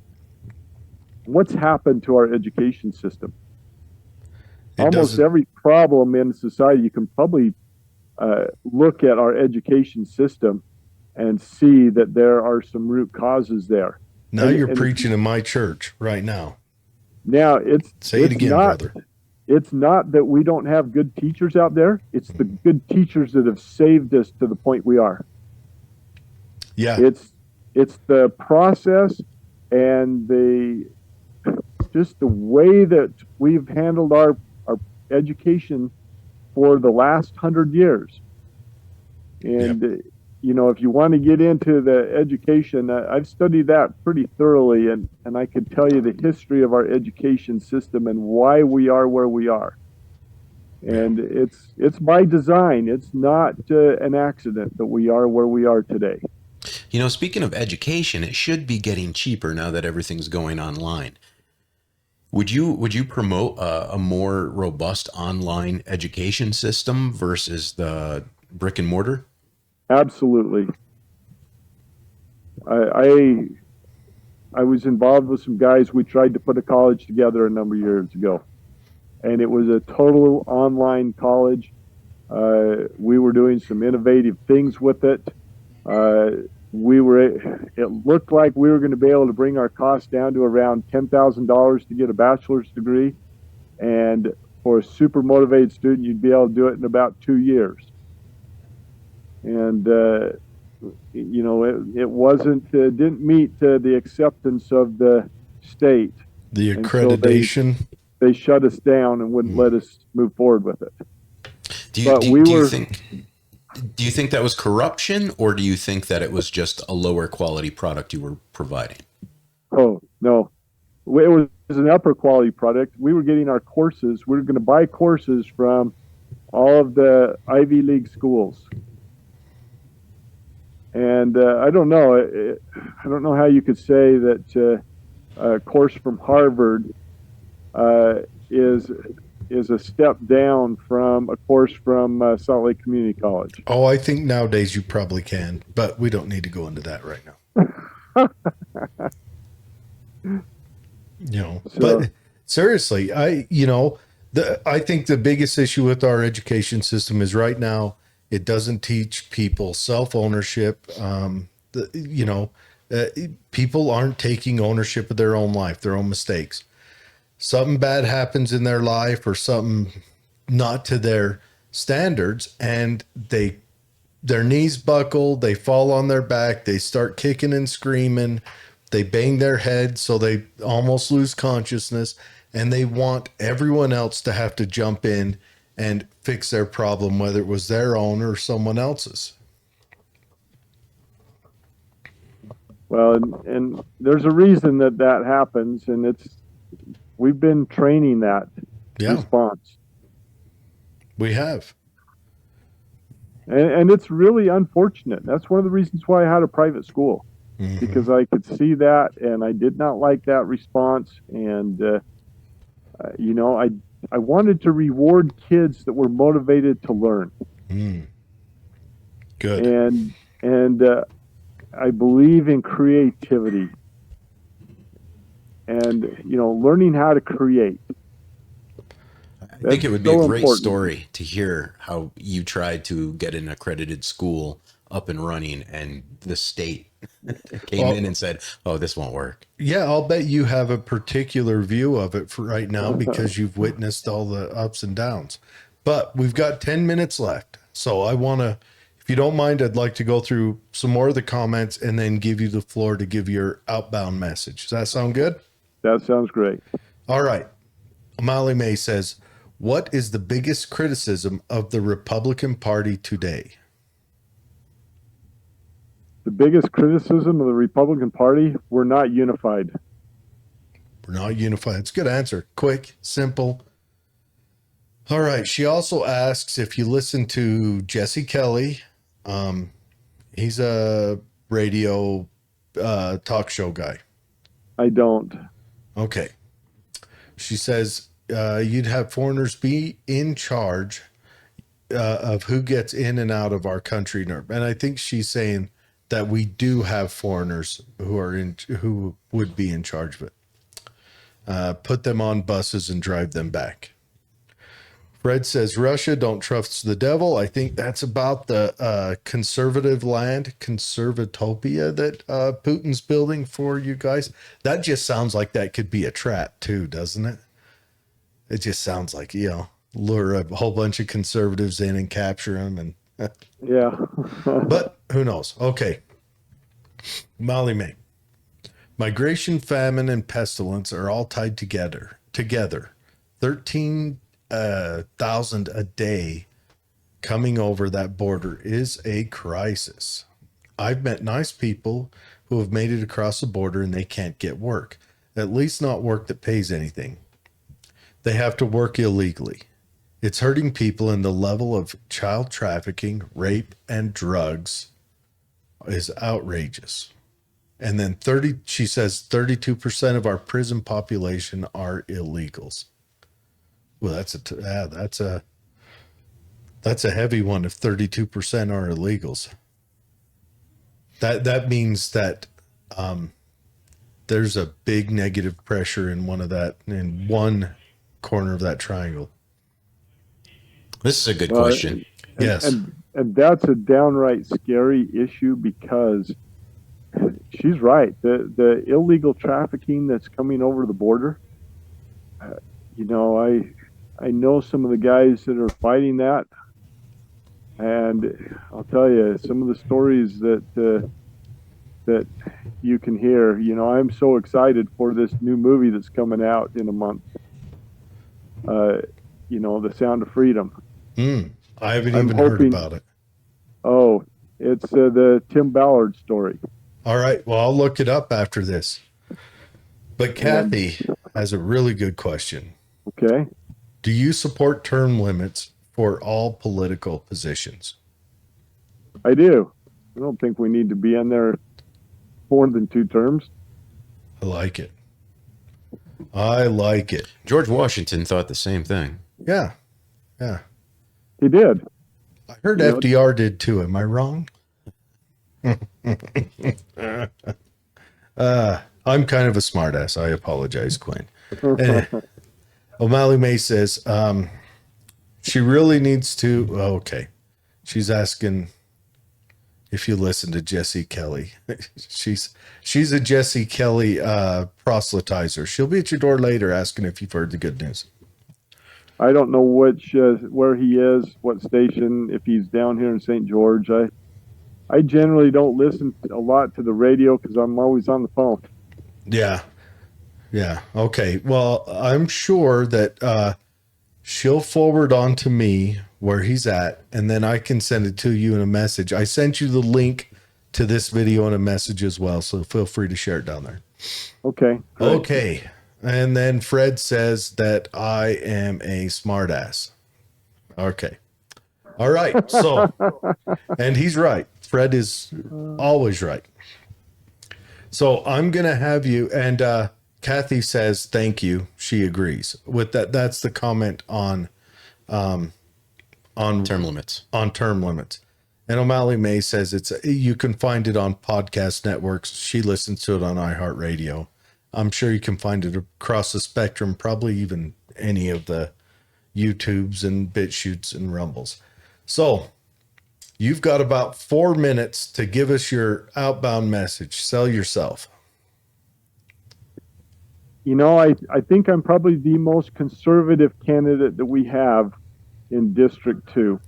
What's happened to our education system? Almost every problem in society, you can probably look at our education system and see that there are some root causes there. Now you're preaching in my church right now. Now Say it again, brother. It's not that we don't have good teachers out there. It's the good teachers that have saved us to the point we are. Yeah. It's the process and just the way that we've handled our education for the last 100 years. And, if you want to get into the education, I've studied that pretty thoroughly, and I could tell you the history of our education system and why we are where we are. And it's by design. It's not an accident that we are where we are today. Speaking of education, it should be getting cheaper now that everything's going online. Would you promote a more robust online education system versus the brick and mortar? Absolutely. I was involved with some guys. We tried to put a college together a number of years ago, and it was a total online college. We were doing some innovative things with it. It looked like we were going to be able to bring our costs down to around $10,000 to get a bachelor's degree. And for a super motivated student, you'd be able to do it in about 2 years. And, it didn't meet the acceptance of the state. The accreditation. So they shut us down and wouldn't let us move forward with it. Do you think that was corruption, or do you think that it was just a lower quality product you were providing? Oh, no. It was an upper quality product. We were getting our courses. We were going to buy courses from all of the Ivy League schools. And I don't know. I don't know how you could say that a course from Harvard is a step down from a course from Salt Lake Community College. Oh, I think nowadays you probably can, but we don't need to go into that right now. But seriously, I think the biggest issue with our education system is right now It doesn't teach people self-ownership. People aren't taking ownership of their own life, their own mistakes. Something bad happens in their life or something not to their standards, and their knees buckle, they fall on their back, they start kicking and screaming, they bang their head so they almost lose consciousness, and they want everyone else to have to jump in and fix their problem, whether it was their own or someone else's. Well, and there's a reason that happens, and we've been training that response. We have. And it's really unfortunate. That's one of the reasons why I had a private school, because I could see that, and I did not like that response. And, I wanted to reward kids that were motivated to learn. Good. And I believe in creativity and, learning how to create. I think it would be a great story to hear how you tried to get an accredited school up and running and the state came in and said, oh, this won't work. Yeah, I'll bet you have a particular view of it for right now because you've witnessed all the ups and downs. But we've got 10 minutes left. So I want to, if you don't mind, I'd like to go through some more of the comments and then give you the floor to give your outbound message. Does that sound good? That sounds great. All right. O'Malley May says, what is the biggest criticism of the Republican Party today? The biggest criticism of the Republican Party, we're not unified. We're not unified. It's a good answer. Quick, simple. All right. She also asks if you listen to Jesse Kelly. He's a radio talk show guy. I don't. Okay. She says you'd have foreigners be in charge of who gets in and out of our country. And I think she's saying that we do have foreigners who would be in charge of it. Put them on buses and drive them back. Fred says, Russia, don't trust the devil. I think that's about the conservative land, conservatopia that Putin's building for you guys. That just sounds like that could be a trap too, doesn't it? It just sounds like, lure a whole bunch of conservatives in and capture them. And yeah. But who knows? Okay. Molly May. Migration, famine, and pestilence are all tied together. 13,000 a day coming over that border is a crisis. I've met nice people who have made it across the border and they can't get work, at least not work that pays anything. They have to work illegally. It's hurting people, and the level of child trafficking, rape, and drugs is outrageous. And then she says 32% of our prison population are illegals. Well, that's a heavy one. If 32% are illegals, that means that there's a big negative pressure in one corner of that triangle. This is a good question. Yes. And that's a downright scary issue because she's right. The illegal trafficking that's coming over the border, I know some of the guys that are fighting that. And I'll tell you, some of the stories that you can hear, I'm so excited for this new movie that's coming out in a month. The Sound of Freedom. I haven't even heard about it. Oh, it's the Tim Ballard story. All right. Well, I'll look it up after this. But Kathy has a really good question. Okay. Do you support term limits for all political positions? I do. I don't think we need to be in there more than 2 terms. I like it. I like it. George Washington thought the same thing. Yeah. Yeah. He did. I heard FDR did too. Am I wrong? I'm kind of a smartass. I apologize, Quinn. O'Malley May says she really needs to. Okay. She's asking if you listen to Jesse Kelly. she's a Jesse Kelly proselytizer. She'll be at your door later asking if you've heard the good news. I don't know where he is, what station, if he's down here in St. George. I generally don't listen a lot to the radio because I'm always on the phone. Yeah. Yeah. Okay. Well, I'm sure that she'll forward on to me where he's at, and then I can send it to you in a message. I sent you the link to this video in a message as well, so feel free to share it down there. Okay. Okay. And then Fred says that I am a smartass. Okay. All right. So, and he's right. Fred is always right. So I'm going to have you, and Kathy says, thank you. She agrees with that. That's the comment on term limits. On term limits. And O'Malley May says you can find it on podcast networks. She listens to it on iHeartRadio. I'm sure you can find it across the spectrum, probably even any of the YouTubes and BitChutes and Rumbles. So you've got about 4 minutes to give us your outbound message. Sell yourself. You know, I think I'm probably the most conservative candidate that we have in District 2.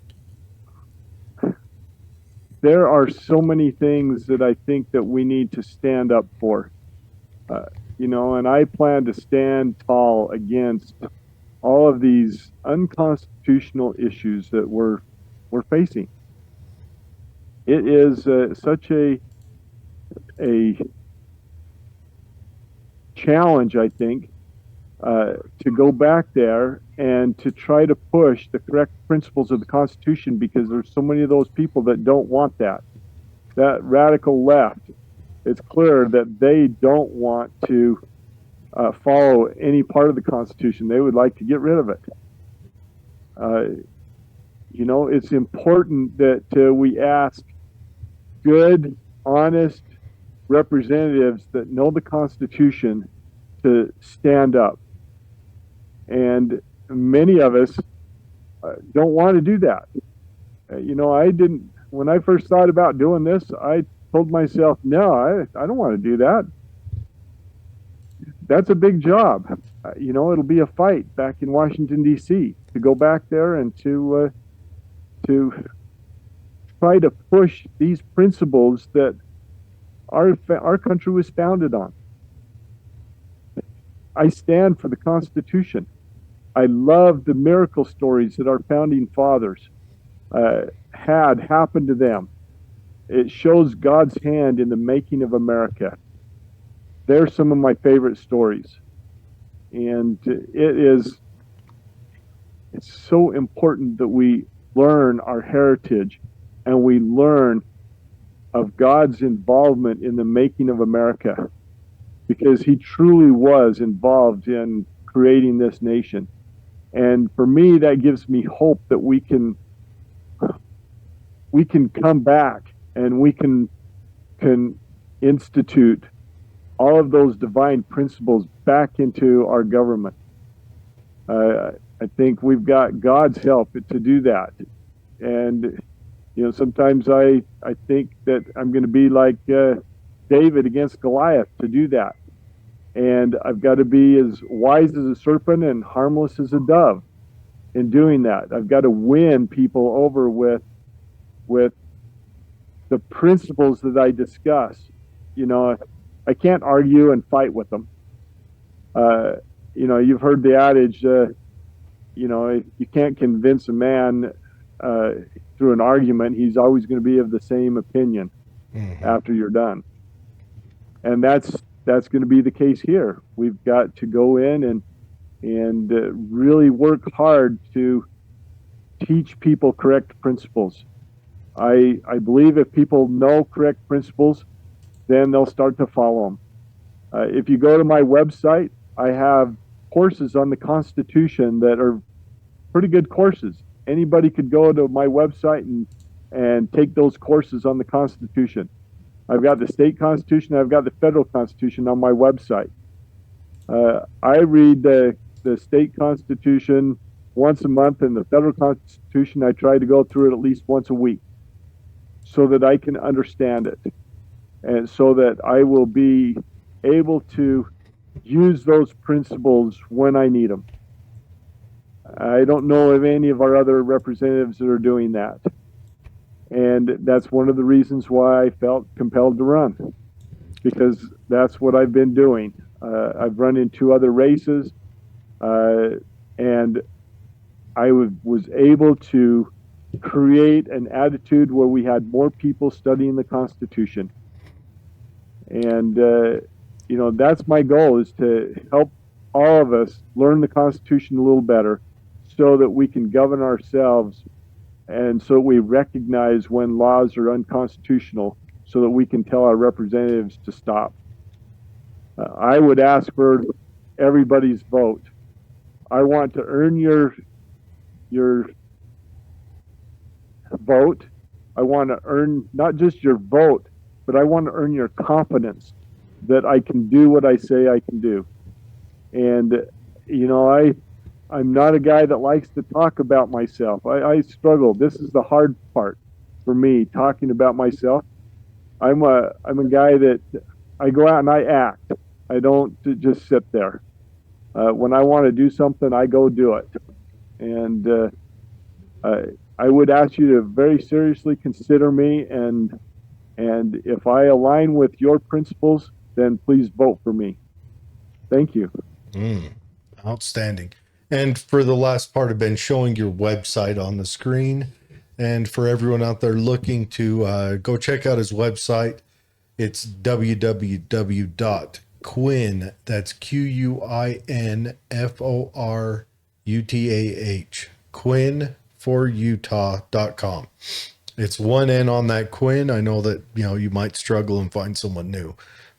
There are so many things that I think that we need to stand up for. And I plan to stand tall against all of these unconstitutional issues that we're facing. It is such a challenge, I think, to go back there and to try to push the correct principles of the Constitution, because there's so many of those people that don't want that radical left. It's clear that they don't want to follow any part of the Constitution. They would like to get rid of it. It's important that we ask good, honest representatives that know the Constitution to stand up. And many of us don't want to do that. I didn't, when I first thought about doing this, I told myself, no, I don't want to do that. That's a big job. It'll be a fight back in Washington, D.C. to go back there and to try to push these principles that our country was founded on. I stand for the Constitution. I love the miracle stories that our founding fathers had happen to them. It shows God's hand in the making of America. They're some of my favorite stories. And it's so important that we learn our heritage and we learn of God's involvement in the making of America, because he truly was involved in creating this nation. And for me, that gives me hope that we can come back and we can institute all of those divine principles back into our government. I think we've got God's help to do that. And, sometimes I think that I'm going to be like David against Goliath to do that. And I've got to be as wise as a serpent and harmless as a dove in doing that. I've got to win people over with the principles that I discuss. I can't argue and fight with them. You've heard the adage, you can't convince a man through an argument. He's always going to be of the same opinion after you're done. And that's going to be the case here. We've got to go in and really work hard to teach people correct principles. I believe if people know correct principles, then they'll start to follow them. If you go to my website, I have courses on the Constitution that are pretty good courses. Anybody could go to my website and take those courses on the Constitution. I've got the state Constitution, I've got the federal Constitution on my website. I read the state Constitution once a month. In the federal Constitution, I try to go through it at least once a week so that I can understand it and so that I will be able to use those principles when I need them. I don't know of any of our other representatives that are doing that. And that's one of the reasons why I felt compelled to run, because that's what I've been doing. I've run in 2 other races, and I was able to create an attitude where we had more people studying the Constitution. And, that's my goal, is to help all of us learn the Constitution a little better so that we can govern ourselves and so we recognize when laws are unconstitutional so that we can tell our representatives to stop. I would ask for everybody's vote. I want to earn your vote. I want to earn not just your vote, but I want to earn your confidence that I can do what I say I can do. And, I'm not a guy that likes to talk about myself. I struggle. This is the hard part for me, talking about myself. I'm a guy that I go out and I act. I don't just sit there. When I want to do something, I go do it. And I would ask you to very seriously consider me. And if I align with your principles, then please vote for me. Thank you. Outstanding. And for the last part, I've been showing your website on the screen. And for everyone out there looking to go check out his website, it's www.Quin, that's QuinForUtah, Quin4Utah.com. It's one N on that Quin. I know that, you might struggle and find someone new,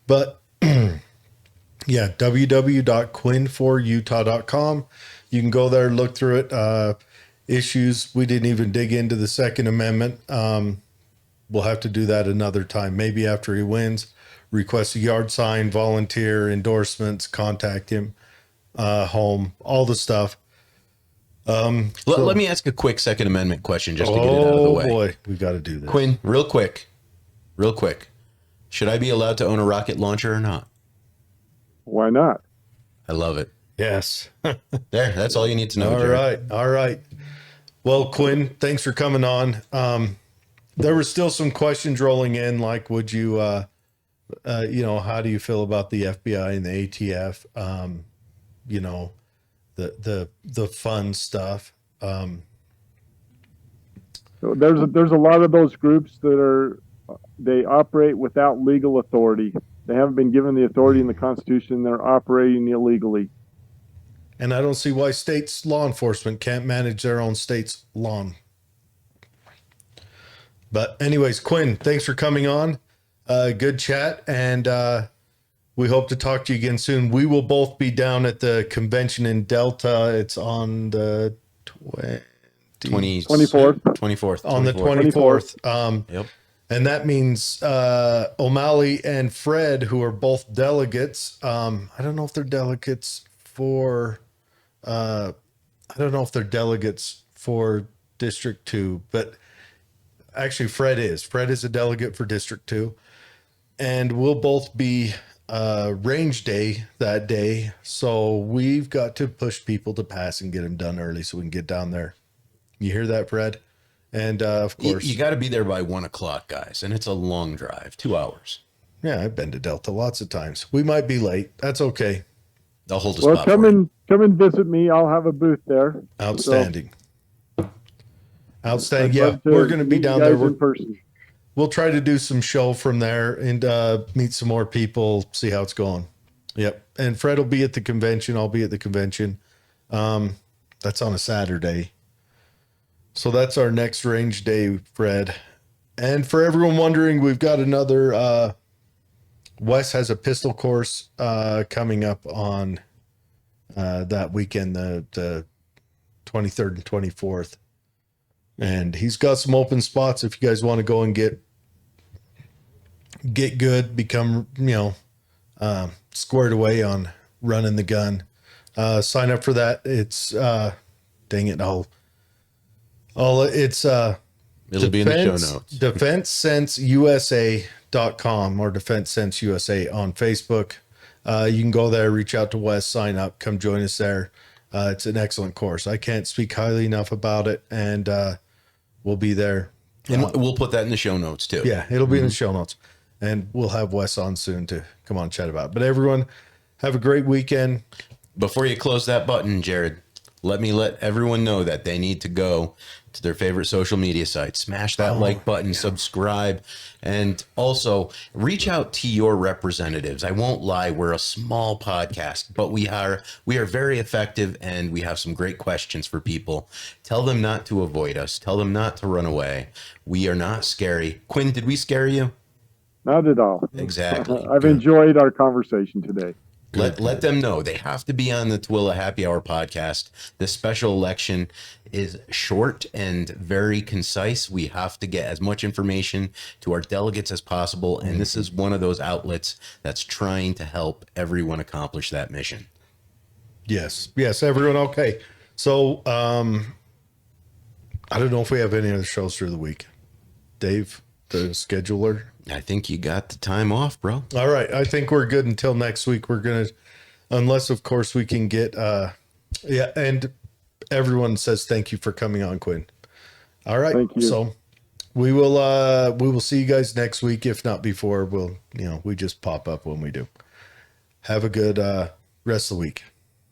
but yeah, www.Quin4Utah.com. You can go there, look through it. Issues, we didn't even dig into the Second Amendment. We'll have to do that another time, maybe after he wins. Request a yard sign, volunteer, endorsements, contact him, home, all the stuff. Let me ask a quick Second Amendment question just to get it out of the way. Oh boy, we got to do this. Quin, real quick. Should I be allowed to own a rocket launcher or not? Why not? I love it. Yes. There, that's all you need to know. All right. Well, Quin, thanks for coming on. There were still some questions rolling in, like, would you, how do you feel about the FBI and the ATF? The fun stuff. So there's a lot of those groups that they operate without legal authority. They haven't been given the authority in the Constitution. They're operating illegally. And I don't see why states' law enforcement can't manage their own state's law. But anyways, Quin, thanks for coming on. Good chat. And we hope to talk to you again soon. We will both be down at the convention in Delta. It's on the 24th. On the 24th. Yep. And that means O'Malley and Fred, who are both delegates. I don't know if they're delegates for District 2, but actually Fred is a delegate for District 2, and we'll both be range day that day. So we've got to push people to pass and get them done early so we can get down there. You hear that, Fred? And of course, you got to be there by 1 o'clock, guys. And it's a long drive, 2 hours. Yeah, I've been to Delta lots of times. We might be late. That's okay. They'll hold a spot. Well, come and visit me. I'll have a booth there. Outstanding. Outstanding. Yeah, we're going to be down there in person. We'll try to do some show from there and meet some more people, see how it's going. Yep. And Fred will be at the convention. I'll be at the convention. That's on a Saturday. So that's our next range day, Fred. And for everyone wondering, we've got another, Wes has a pistol course coming up on that weekend, the 23rd and 24th. And he's got some open spots if you guys want to go and get good, become, squared away on running the gun. Sign up for that. It's dang it. It's, It'll be in the show notes. DefenseSenseUSA.com or Defense Sense USA on Facebook. You can go there, reach out to Wes, sign up, come join us there. It's an excellent course. I can't speak highly enough about it, and we'll be there. And we'll put that in the show notes too. Yeah, it'll be in the show notes, and we'll have Wes on soon to come on and chat about it. But everyone, have a great weekend. Before you close that button, Jared, let everyone know that they need to go to their favorite social media site, smash that like button, subscribe, and also reach out to your representatives. I won't lie, we're a small podcast, but we are very effective, and we have some great questions for people. Tell them not to avoid us. Tell them not to run away. We are not scary. Quinn, did we scare you? Not at all. Exactly. I've enjoyed our conversation today. Let them know they have to be on the Twilla Happy Hour podcast. This special election is short and very concise. We have to get as much information to our delegates as possible, and this is one of those outlets that's trying to help everyone accomplish that mission. Yes, everyone. Okay, so I don't know if we have any other shows through the week. Dave, the scheduler. I think you got the time off, bro. All right. I think we're good until next week. We're going to, unless of course we can get, and everyone says thank you for coming on, Quinn. All right. Thank you. So we will see you guys next week. If not before, we just pop up when we do. Have a good, rest of the week.